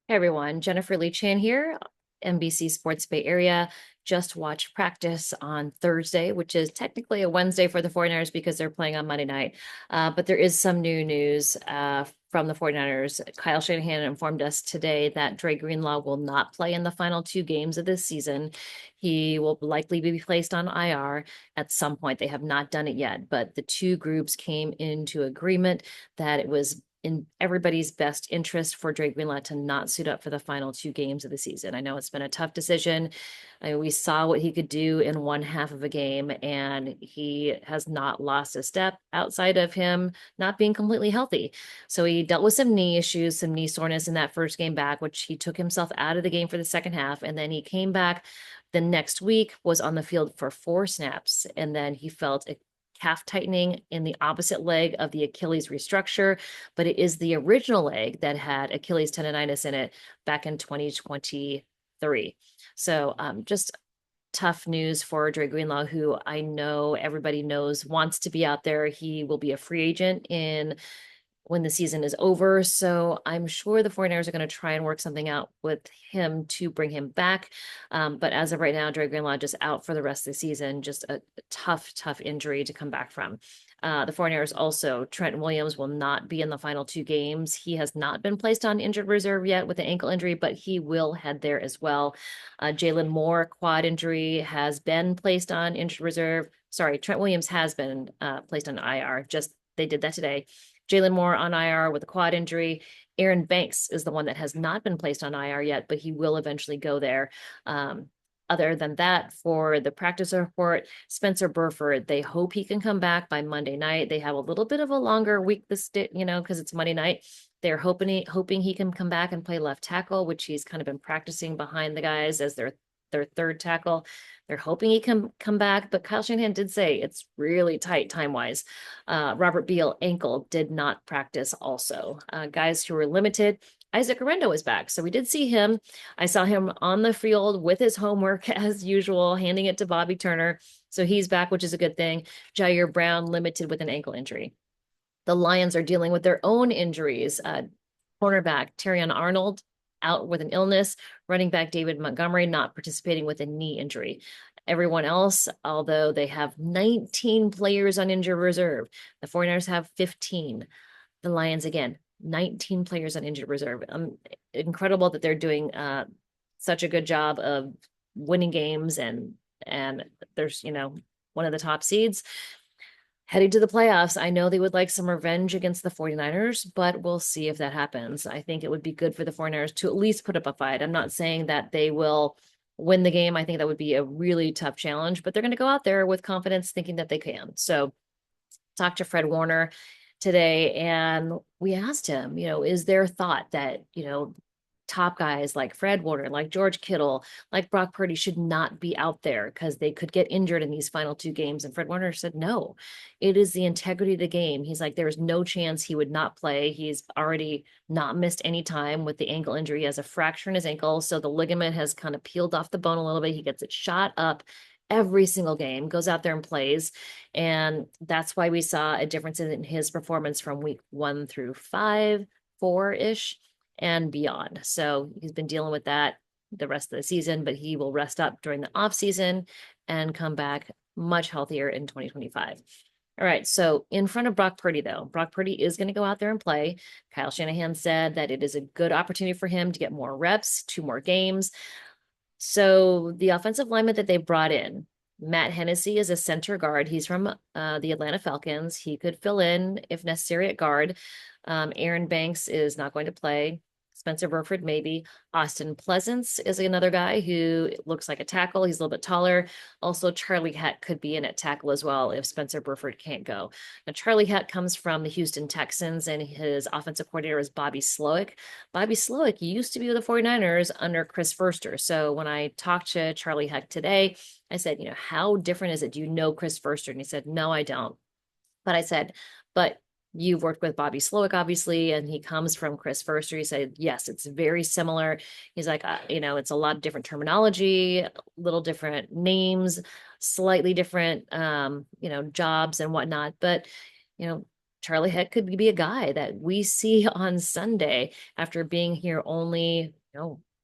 Hey everyone, Jennifer Lee Chan here, NBC Sports Bay Area. Just watched practice on Thursday, which is technically a Wednesday for the 49ers because they're playing on Monday night. But there is some new news from the 49ers. Kyle Shanahan informed us today that Dre Greenlaw will not play in the final two games of this season. He will likely be placed on IR at some point. They have not done it yet, but the two groups came into agreement that it was in everybody's best interest for Dre Greenlaw to not suit up for the final two games of the season. I know it's been a tough decision. We saw what he could do in one half of a game, and he has not lost a step outside of him not being completely healthy. So he dealt with some knee issues, some knee soreness in that first game back, which he took himself out of the game for the second half. And then he came back the next week, was on the field for 4 snaps, and then he felt a calf tightening in the opposite leg of the Achilles restructure, but it is the original leg that had Achilles tendonitis in it back in 2023. So just tough news for Dre Greenlaw, who I know everybody knows wants to be out there. He will be a free agent in when the season is over. So I'm sure the 49ers are going to try and work something out with him to bring him back. But as of right now, Dre Greenlaw just out for the rest of the season. Just a tough, tough injury to come back from. The 49ers also, Trent Williams will not be in the final two games. He has not been placed on injured reserve yet with an ankle injury, but he will head there as well. Jalen Moore, quad injury, has been placed on injured reserve. Sorry, Trent Williams has been placed on IR. Just they did that today. Jalen Moore on IR with a quad injury. Aaron Banks is the one that has not been placed on IR yet, but he will eventually go there. Other than that, for the practice report, Spencer Burford, they hope he can come back by Monday night. They have a little bit of a longer week this day, because it's Monday night. They're hoping he can come back and play left tackle, which he's kind of been practicing behind the guys as their third tackle. They're hoping he can come back, but Kyle Shanahan did say it's really tight time wise. Robert Beal ankle did not practice also. Guys who were limited, Isaac Orendo is back. So we did see him. I saw him on the field with his homework as usual, handing it to Bobby Turner. So he's back, which is a good thing. Jair Brown limited with an ankle injury. The Lions are dealing with their own injuries. Cornerback Terrion Arnold out with an illness. Running back David Montgomery not participating with a knee injury. Everyone else, although they have 19 players on injured reserve, the 49ers have 15. The Lions, again, 19 players on injured reserve. Incredible that they're doing such a good job of winning games and there's, one of the top seeds heading to the playoffs. I know they would like some revenge against the 49ers, but we'll see if that happens. I think it would be good for the 49ers to at least put up a fight. I'm not saying that they will win the game. I think that would be a really tough challenge, but they're going to go out there with confidence thinking that they can. So talk to Fred Warner today and we asked him, is there thought that, top guys like Fred Warner, like George Kittle, like Brock Purdy should not be out there because they could get injured in these final two games. And Fred Warner said, no, it is the integrity of the game. He's like, there's no chance he would not play. He's already not missed any time with the ankle injury. He has a fracture in his ankle. So the ligament has kind of peeled off the bone a little bit. He gets it shot up every single game, goes out there and plays. And that's why we saw a difference in his performance from week 1 through 5, 4-ish and beyond. So he's been dealing with that the rest of the season, but he will rest up during the off season and come back much healthier in 2025. All right. So in front of Brock Purdy, though, Brock Purdy is going to go out there and play. Kyle Shanahan said that it is a good opportunity for him to get more reps, 2 more games. So the offensive lineman that they brought in, Matt Hennessy, is a center guard. He's from the Atlanta Falcons. He could fill in if necessary at guard. Aaron Banks is not going to play. Spencer Burford, maybe. Austin Pleasance is another guy who looks like a tackle. He's a little bit taller. Also, Charlie Heck could be in at tackle as well if Spencer Burford can't go. Now, Charlie Heck comes from the Houston Texans, and his offensive coordinator is Bobby Slowick. Bobby Slowick used to be with the 49ers under Chris Foerster. So when I talked to Charlie Heck today, I said, how different is it? Do you know Chris Foerster? And he said, no, I don't. But I said, but you've worked with Bobby Slowick, obviously, and he comes from Chris Foerster. He said, yes, it's very similar. He's like, it's a lot of different terminology, little different names, slightly different, jobs and whatnot. But, Charlie Heck could be a guy that we see on Sunday after being here only,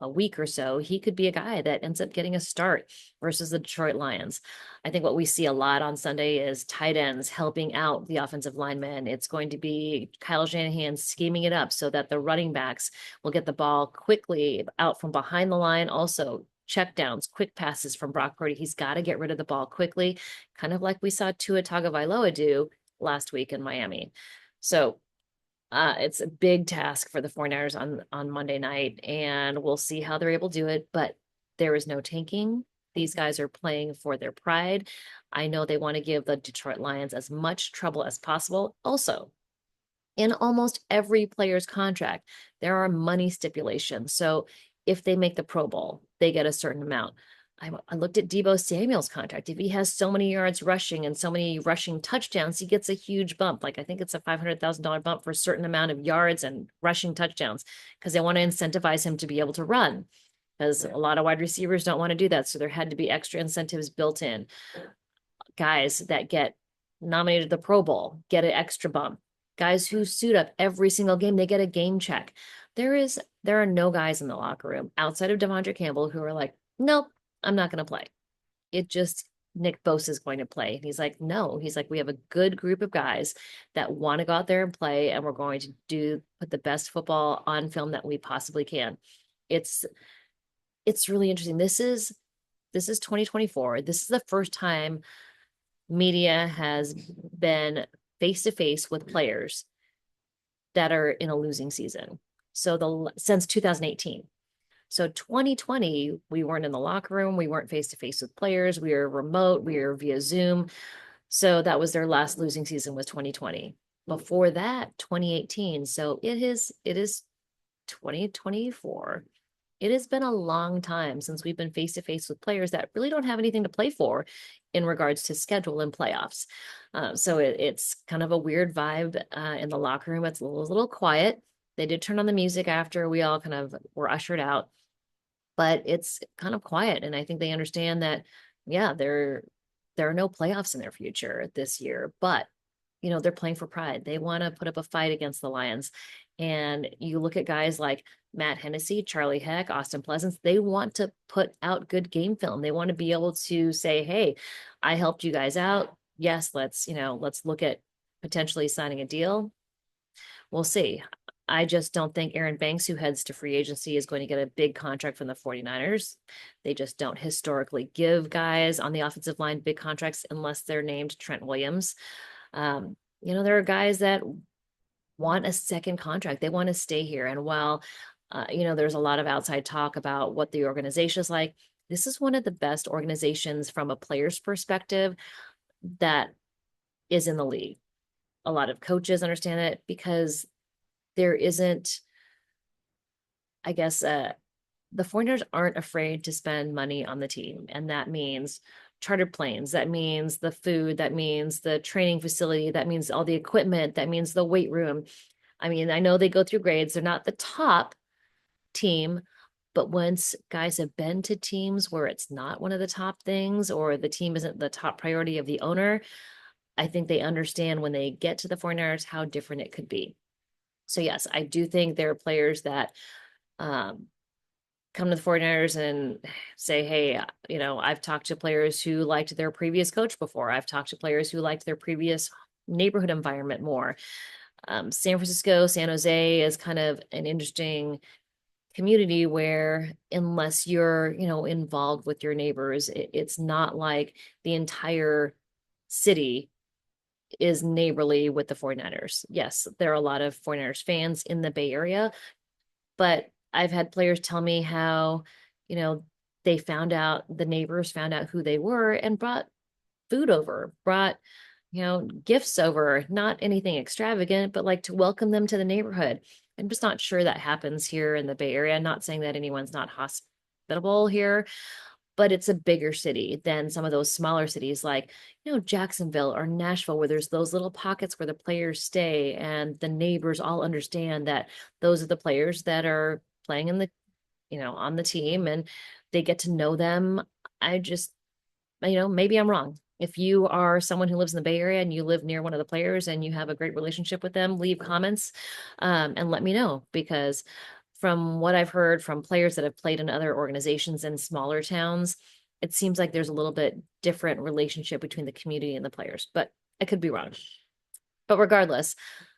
a week or so. He could be a guy that ends up getting a start versus the Detroit Lions. I think what we see a lot on Sunday is tight ends helping out the offensive linemen. It's going to be Kyle Shanahan scheming it up so that the running backs will get the ball quickly out from behind the line. Also, check downs, quick passes from Brock Purdy. He's got to get rid of the ball quickly, kind of like we saw Tua Tagovailoa do last week in Miami. So it's a big task for the 49ers on Monday night, and we'll see how they're able to do it. But there is no tanking. These guys are playing for their pride. I know they want to give the Detroit Lions as much trouble as possible. Also, in almost every player's contract, there are money stipulations. So if they make the Pro Bowl, they get a certain amount. I looked at Deebo Samuel's contract. If he has so many yards rushing and so many rushing touchdowns, he gets a huge bump. Like I think it's a $500,000 bump for a certain amount of yards and rushing touchdowns because they want to incentivize him to be able to run because a lot of wide receivers don't want to do that. So there had to be extra incentives built in. Guys that get nominated to the Pro Bowl get an extra bump. Guys who suit up every single game, they get a game check. There are no guys in the locker room outside of Devondre Campbell who are like, nope, I'm not going to play. It just, Nick Bosa is going to play. And he's like, no, he's like, we have a good group of guys that want to go out there and play, and we're going to put the best football on film that we possibly can. It's really interesting. This is 2024. This is the first time media has been face to face with players that are in a losing season. So since 2018. So 2020, we weren't in the locker room. We weren't face to face with players. We were remote. We were via Zoom. So that was their last losing season was 2020. Before that, 2018. So it is 2024. It has been a long time since we've been face to face with players that really don't have anything to play for in regards to schedule and playoffs. So it's kind of a weird vibe in the locker room. It's a little quiet. They did turn on the music after we all kind of were ushered out, but it's kind of quiet. And I think they understand that, yeah, there are no playoffs in their future this year, but they're playing for pride. They want to put up a fight against the Lions. And you look at guys like Matt Hennessy, Charlie Heck, Austin Pleasance, they want to put out good game film. They want to be able to say, hey, I helped you guys out. Yes, let's look at potentially signing a deal. We'll see. I just don't think Aaron Banks, who heads to free agency, is going to get a big contract from the 49ers. They just don't historically give guys on the offensive line big contracts unless they're named Trent Williams. There are guys that want a second contract. They want to stay here. And while, there's a lot of outside talk about what the organization is like, this is one of the best organizations from a player's perspective that is in the league. A lot of coaches understand it because there isn't, I guess, the 49ers aren't afraid to spend money on the team. And that means chartered planes, that means the food, that means the training facility, that means all the equipment, that means the weight room. I mean, I know they go through grades. They're not the top team, but once guys have been to teams where it's not one of the top things or the team isn't the top priority of the owner, I think they understand when they get to the 49ers how different it could be. So yes, I do think there are players that come to the 49ers and say, hey, I've talked to players who liked their previous coach before. I've talked to players who liked their previous neighborhood environment more. San Francisco, San Jose is kind of an interesting community where unless you're, involved with your neighbors, it's not like the entire city is neighborly with the 49ers. Yes, there are a lot of 49ers fans in the Bay Area, but I've had players tell me how, the neighbors found out who they were and brought food over, brought, gifts over, not anything extravagant, but like to welcome them to the neighborhood. I'm just not sure that happens here in the Bay Area. I'm not saying that anyone's not hospitable here, but it's a bigger city than some of those smaller cities like, Jacksonville or Nashville, where there's those little pockets where the players stay and the neighbors all understand that those are the players that are playing in the, on the team and they get to know them. I just, maybe I'm wrong. If you are someone who lives in the Bay Area and you live near one of the players and you have a great relationship with them, leave comments and let me know, because from what I've heard from players that have played in other organizations in smaller towns, it seems like there's a little bit different relationship between the community and the players, but I could be wrong. But regardless,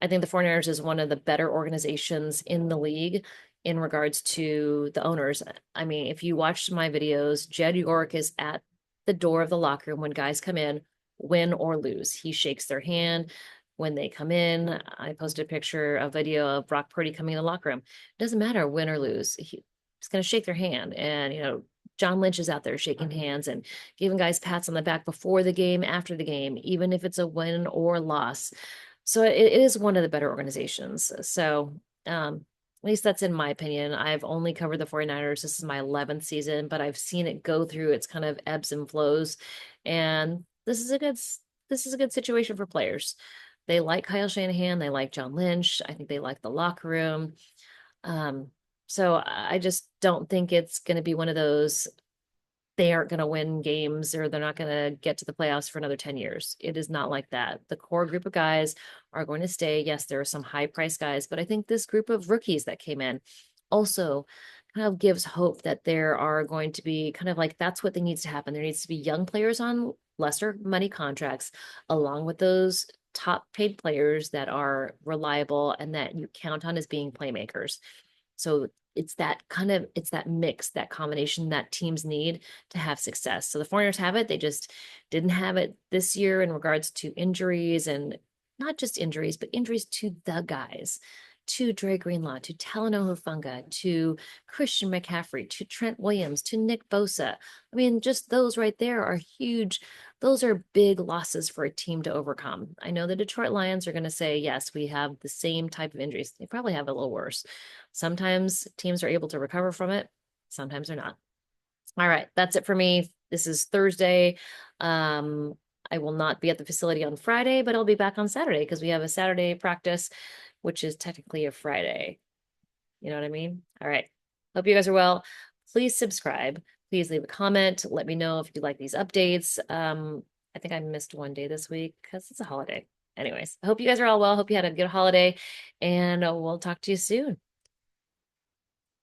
I think the 49ers is one of the better organizations in the league in regards to the owners. I mean, if you watched my videos, Jed York is at the door of the locker room when guys come in, win or lose. He shakes their hand when they come in. I posted a picture, a video of Brock Purdy coming in the locker room. It doesn't matter win or lose. He's going to shake their hand. And, John Lynch is out there shaking hands and giving guys pats on the back before the game, after the game, even if it's a win or loss. So it is one of the better organizations. So at least that's in my opinion. I've only covered the 49ers. This is my 11th season, but I've seen it go through its kind of ebbs and flows. And this is a good situation for players. They like Kyle Shanahan, they like John Lynch. I think they like the locker room. Um, so I just don't think it's going to be one of those they aren't going to win games or they're not going to get to the playoffs for another 10 years. It is not like that. The core group of guys are going to stay. Yes, there are some high price guys, but I think this group of rookies that came in also kind of gives hope that there are going to be kind of like that's what needs to happen. There needs to be young players on lesser money contracts along with those top paid players that are reliable and that you count on as being playmakers. So it's that mix, that combination that teams need to have success. So the 49ers have it. They just didn't have it this year in regards to injuries, and not just injuries, but injuries to the guys, to Dre Greenlaw, to Talanoa Hufanga, to Christian McCaffrey, to Trent Williams, to Nick Bosa. I mean, just those right there are huge. Those are big losses for a team to overcome. I know the Detroit Lions are going to say, yes, we have the same type of injuries. They probably have a little worse. Sometimes teams are able to recover from it, sometimes they're not. All right, that's it for me. This is Thursday. Um, I will not be at the facility on Friday, but I'll be back on Saturday because we have a Saturday practice, which is technically a Friday. You know what I mean? All right. Hope you guys are well. Please subscribe. Please leave a comment. Let me know if you like these updates. I think I missed one day this week because it's a holiday. Anyways, I hope you guys are all well. Hope you had a good holiday, and we'll talk to you soon.